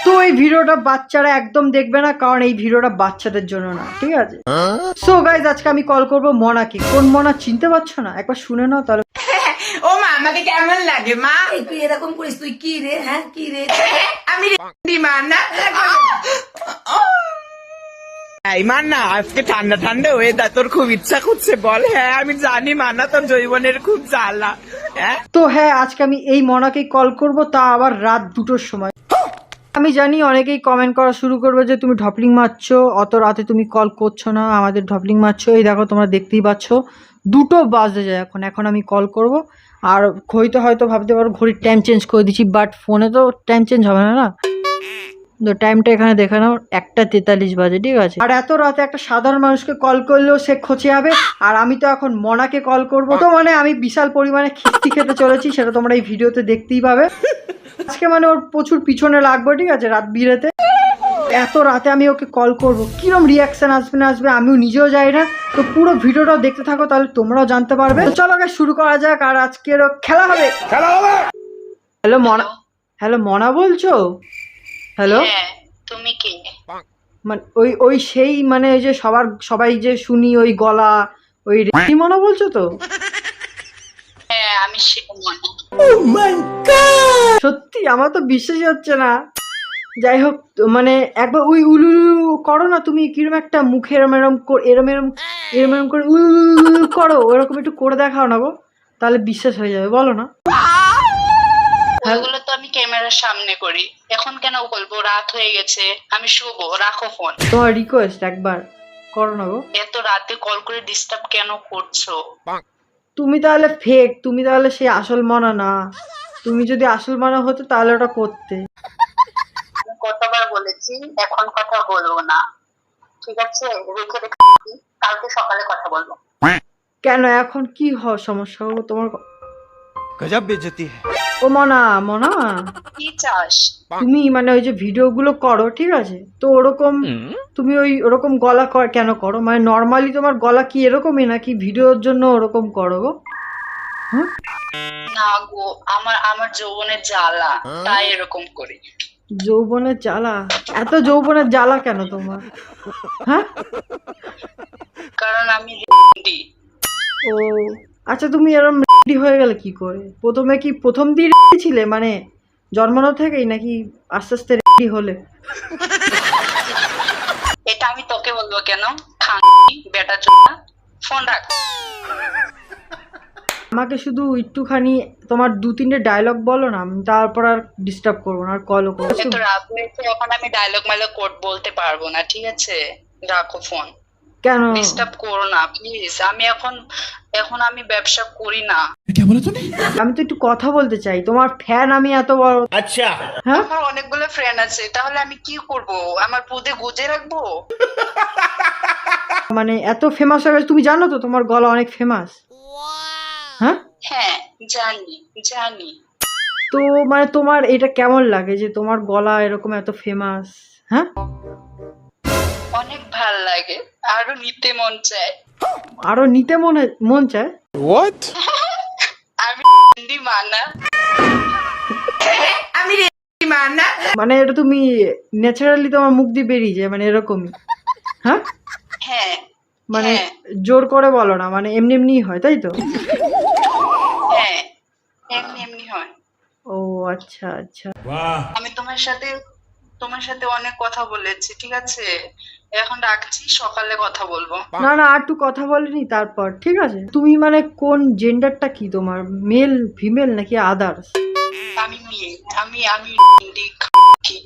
তো এই ভিডিওটা বাচ্চারা একদম দেখবে না, কারণ এই ভিডিওটা বাচ্চাদের জন্য না, ঠিক আছে? সো গাইজ, আজকে আমি কল করবো মনাকে। কোন মনা চিনতে পারছো না? একবার শুনে নাও তাহলে। ও মা, আমাকে কেমন লাগে মা? তুই এরকম করিস, তুই কি রে? হ্যাঁ কি রে? আমি মা না মান্না, আজকে ঠান্ডা ঠান্ডা ওয়েদার, তোর খুব ইচ্ছা করছে বল? হ্যাঁ আমি জানি মান্না, তোর জৈবনের খুব জ্বালা। হ্যাঁ তো হ্যাঁ, আজকে আমি এই মনাকে কল করব, তা আবার রাত 2টোর সময়। আমি জানি অনেকেই কমেন্ট করা শুরু করবে যে তুমি ঢপলিং মারছো, অত রাতে তুমি কল করছো না, আমাদের ঢপলিং মারছো। এই দেখো, তোমরা দেখতেই পাচ্ছ 2টো বাজতে যায় এখন আমি কল করব। আর হয়তো ভাবতে পারো ঘড়ির টাইম চেঞ্জ করে দিচ্ছি, বাট ফোনে তো টাইম চেঞ্জ হবে না না। তো টাইমটা এখানে দেখে নাও, 1টা 43 বাজে, ঠিক আছে? আর এত রাতে একটা সাধারণ মানুষকে কল করলেও সে খচে যাবে, আর আমি তো এখন মনাকে কল করব। তো মানে আমি বিশাল পরিমাণে খিস্তি খেতে চলেছি, সেটা তোমরা এই ভিডিওতে দেখতেই পাবে। আজকে মানে ওর প্রচুর পিছনে লাগবে, ঠিক আছে? রাত বিরেতে এত রাতে আমি ওকে কল করব, কিরম রিয়াকশন আসবে না আসবে আমিও নিজেও যাই না। তো পুরো ভিডিওটাও দেখতে থাকো, তাহলে তোমরাও জানতে পারবে। তো চলো আগে শুরু করা যাক, আর আজকের খেলা হবে। হ্যালো মনা, হ্যালো মনা বলছো? হ্যালো, তুমি কি? মানে ওই সেই মানে ওই যে সবাই যে শুনি ওই গলা, ওই রেডি মনা বলছো তো? হ্যাঁ আমি শিবমন। সত্যি আমার তো বিশ্বাসই হচ্ছে না। যাই হোক, মানে একবার ওই উলু করো না তুমি, কিরম একটা মুখে এরম এরম করে উলু করো, ওরকম একটু করে দেখাও না গো, তাহলে বিশ্বাস হয়ে যাবে। বলো না। ওইগুলো তো আমি ক্যামেরার সামনে করি, এখন কেন বলবো? রাত হয়ে গেছে, আমি শুভ, রাখো ফোন। তোমার রিকোয়েস্ট একবার করো না গো। এত রাতে কল করে ডিস্টার্ব কেন করছো? তুমি তাহলে ফেক, তুমি তাহলে সেই আসল মনা না। তুমি যদি আসল মনা হতো তাহলে ওটা করতে। আমি কতবার বলেছি এখন কথা বলবো না, ঠিক আছে? রেখে রেখে কালকে সকালে কথা বলবো। কেন এখন কি সমস্যা গো তোমার? গজব বেজতি হ্যায়। ও মনা কি চাস? তুমি মানে ওই যে ভিডিওগুলো করো, ঠিক আছে? তো ওরকম তুমি ওরকম গলা কেন করো? মানে নর্মালি তোমার গলা কি এরকমই নাকি ভিডিওর জন্য ওরকম করো গো? হ্যাঁ না গো, আমার যৌবনের জ্বালা, তাই এরকম করি। যৌবনের জ্বালা? এত যৌবনের জ্বালা কেন তোমার? হ্যাঁ, কারণ আমি রেডি। ও আচ্ছা, তুমি এরকম রেডি হয়ে গেলে কি করে? প্রথম দিন রেডি ছিলে, মানে জন্মানো থেকেই, নাকি আস্তে আস্তে রেডি হলে? এটা আমি তোকে বলবো কেন? খানকি বেটা চোদা, ফোন রাখ। আমাকে শুধু একটুখানি তোমার 2-3টে ডায়লগ বলো না, আমি তারপর আর ডিস্টার্ব করবো না, আর কলও করবো। এত রাত হয়েছে, এখন আমি ডায়লগ মাইলগ বলতে পারবো না, ঠিক আছে? রাখো ফোন, কেন? ডিস্টার্ব করো না প্লিজ। আমি এখন আমি ব্যবসা করি না। আমি তো একটু কথা বলতে চাই, তোমার ফ্যান আমি এত বড়। আচ্ছা, হ্যাঁ, আমার অনেকগুলো ফ্রেন্ড আছে, তাহলে আমি কি করব? আমার পুদে গুজে রাখবো? মানে এত ফেমাস হয়ে গেছে, তুমি জানো তো তোমার গলা অনেক ফেমাস। হ্যাঁ, হ্যাঁ জানি। তো মানে তোমার এটা কেমন লাগে যে তোমার গলা এরকম এত ফেমাস? হ্যাঁ, অনেক ভাল লাগে, আরো নিতে মন চায়। আরো নিতে মন চায়? হোয়াট? আমি হিন্দি মানা। আমি রেডি মান্না। মানে এটা তুমি ন্যাচারালি তোমার মুখ দিয়ে বেরিয়ে যায়, মানে এরকমই? হ্যাঁ, হ্যাঁ মানে হ্যাঁ জোর করে বলো না, মানে এমনি এমনি হয়, তাই তো? হ্যাঁ, এমনি হয়। ও আচ্ছা আচ্ছা। আমি তোমার সাথে অনেক কথা বলেছি, ঠিক আছে? এখন রাখছি, সকালে কথা বলবো। না না, আর একটু কথা বলেনি তারপর, ঠিক আছে? তুমি মানে কোন জেন্ডারটা কি তোমার? মেল, ফিমেল নাকি আদার্স? আমি মেয়ে, আমি হিন্দি খাঙ্কি।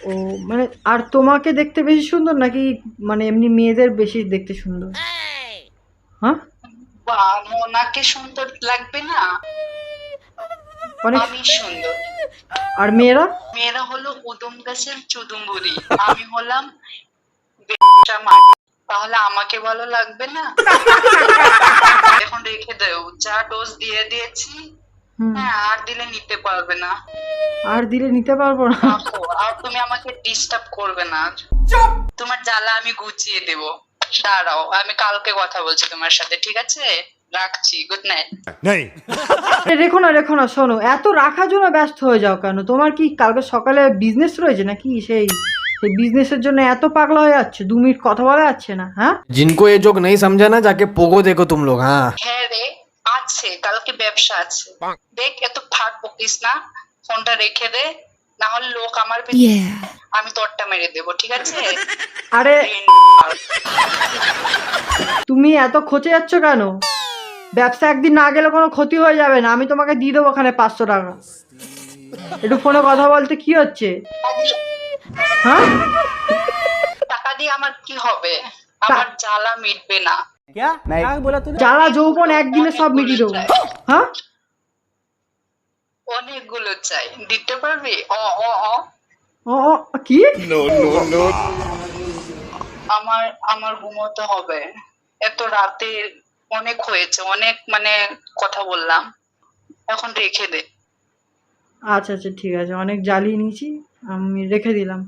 ও মানে, আর তোমাকে দেখতে বেশি সুন্দর নাকি মানে এমনি মেয়েদের বেশি দেখতে সুন্দর? হ্যাঁ, বা মোনাকে সুন্দর লাগবে না? অনেক। আমি সুন্দর। আর মেয়েরা হলো উদম গাছের চুদুম্বুরি, আমি হলাম বেচা মাটি। তাহলে আমাকে ভালো লাগবে না? এখন রেখে দেও, যা ডোজ দিয়ে দিয়েছি। হ্যাঁ, আর দিলে নিতে পারবে না। আর দিলে নিতে পারবো না? রাখো, আর তুমি আমাকে ডিস্টার্ব করবে না। তোমার জ্বালা আমি গুছিয়ে দেব, দাঁড়াও, আমি কালকে কথা বলছি তোমার সাথে, ঠিক আছে? রাখছি, গুড নাইট। রেখো না শোনো, এত রাখার জন্য ব্যস্ত হয়ে যাও কেন? তোমার কি কালকে সকালে বিজনেস রয়েছে নাকি? সেই বিজনেসের জন্য এত পাগলা হয়ে যাচ্ছে, 2 মিনিট কথা বলা যাচ্ছে না? হ্যাঁ, जिनको ये जोक नहीं समझा ना जाके पोगो देखो तुम लोग। हाँ হ্যাঁ রে, আছে, কালকে ব্যবসা আছে। দেখ, এত ফাঁক বকিস না, ফোনটা রেখে দে, না হলে লোক আমার আমি তোরটা মেরে দেবো, ঠিক আছে? আরে তুমি এত খচে যাচ্ছ কেন? ব্যবসা একদিন না গেলে কোনো ক্ষতি হয়ে যাবে না, আমি তোমাকে দিয়ে দেবো ওখানে 500 টাকা। একটু ফোনে কথা বলতে কি হচ্ছে? হ্যাঁ, টাকা দিয়ে আমার কি হবে? আমার জ্বালা মিটবে না। জ্বালা যৌবন একদিনে সব মিটিয়ে দেবো। হ্যাঁ, অনেকগুলো চাই, দিতে পারবি? ও ও ও ও ও, কি? আমার ঘুমোতে হবে, এত রাতে অনেক হয়েছে, অনেক মানে কথা বললাম, এখন রেখে দে। আচ্ছা ঠিক আছে, অনেক জ্বালিয়ে নিয়েছি, আমি রেখে দিলাম।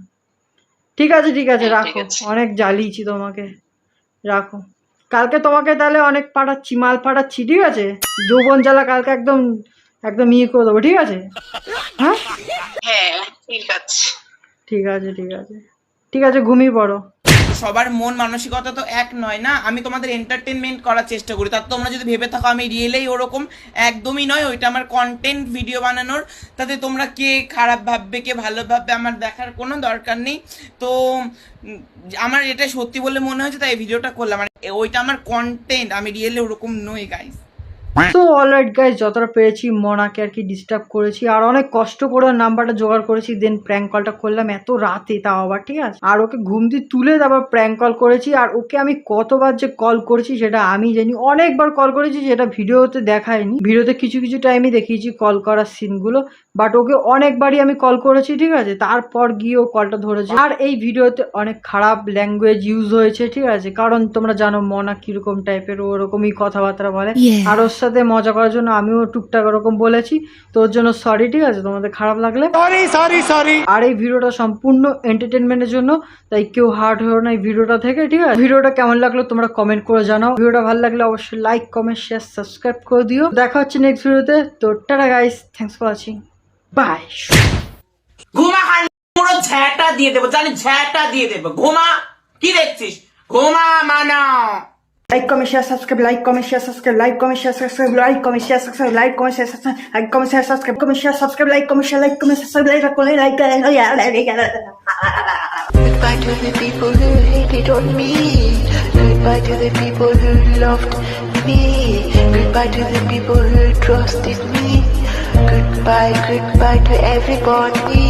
ঠিক আছে হ্যাঁ, রাখো, ঠিক আছে। অনেক জ্বালিয়েছি তোমাকে, রাখো। কালকে তোমাকে তাহলে অনেক পাঠাচ্ছি, মাল পাঠাচ্ছি, ঠিক আছে? যৌবন জ্বালা কালকে একদম একদম ইয়ে করে দেবো, ঠিক আছে? হ্যাঁ, হ্যাঁ, ঠিক আছে। ঠিক আছে, ঘুমিয়ে পড়ো। সবার মন মানসিকতা তো এক নয় না, আমি তোমাদের এন্টারটেনমেন্ট করার চেষ্টা করি, তার তোমরা যদি ভেবে থাকো আমি রিয়েলেই ওরকম, একদমই নয়। ওইটা আমার কন্টেন্ট ভিডিও বানানোর, তাতে তোমরা কে খারাপ ভাববে কে ভালো ভাববে আমার দেখার কোনো দরকার নেই। তো আমার এটা সত্যি বলে মনে হয়েছে তাই এই ভিডিওটা করলাম, মানে ওইটা আমার কন্টেন্ট, আমি রিয়েলি ওরকম নই গাইস। তো অলরাইট গাইজ, যতটা পেরেছি মনাকে আর কি ডিস্টার্ব করেছি, আর অনেক কষ্ট করে ওর নাম্বারটা জোগাড় করেছি, দেন প্র্যাঙ্ক কলটা করলাম এত রাতে, তাও আবার, ঠিক আছে? আর ওকে ঘুম দিয়ে তুলে তারপর প্র্যাঙ্ক কল করেছি, আর ওকে আমি কতবার যে কল করেছি সেটা আমি জানি, অনেকবার কল করেছি, যেটা ভিডিওতে দেখায়নি, ভিডিওতে কিছু টাইমই দেখিয়েছি কল করার সিনগুলো, বাট ওকে অনেকবারই আমি কল করেছি, ঠিক আছে? তারপর গিয়ে ও কলটা ধরেছে। আর এই ভিডিওতে অনেক খারাপ ল্যাঙ্গুয়েজ ইউজ হয়েছে, ঠিক আছে? কারণ তোমরা জানো মনা কিরকম টাইপের, ওরকমই কথাবার্তা বলে, আর ওর সাথে মজা করার জন্য আমিও টুকটাক ওরকম বলেছি, তো ওর জন্য সরি, ঠিক আছে? তোমাদের খারাপ লাগলে সরি। আর এই ভিডিওটা সম্পূর্ণ এন্টারটেনমেন্টের জন্য, তাই কেউ হার্ট হয়েও না এই ভিডিওটা থেকে, ঠিক আছে? ভিডিওটা কেমন লাগলো তোমরা কমেন্ট করে জানাও। ভিডিওটা ভালো লাগলে অবশ্যই লাইক, কমেন্ট, শেয়ার, সাবস্ক্রাইব করে দিও। দেখা হচ্ছে নেক্সট ভিডিওতে। তো ta-ta guys, thanks for watching, bye. ঘুমা খান, পুরো ঝ্যাটা দিয়ে দেবো, জানি ঝ্যাটা দিয়ে দেবো। ঘুমা, কি দেখছিস? ঘুমা মানা। Like, comment, share, subscribe, like, comment, share, subscribe, like, comment, share, subscribe, like, comment, share, subscribe, like, comment, share, subscribe, like, comment, share, subscribe, comment, share, subscribe, like, comment, share, like, comment, subscribe, like, Goodbye to the people who hated on me. Goodbye to the people who loved me. Goodbye to the people who trusted me. Goodbye to everybody.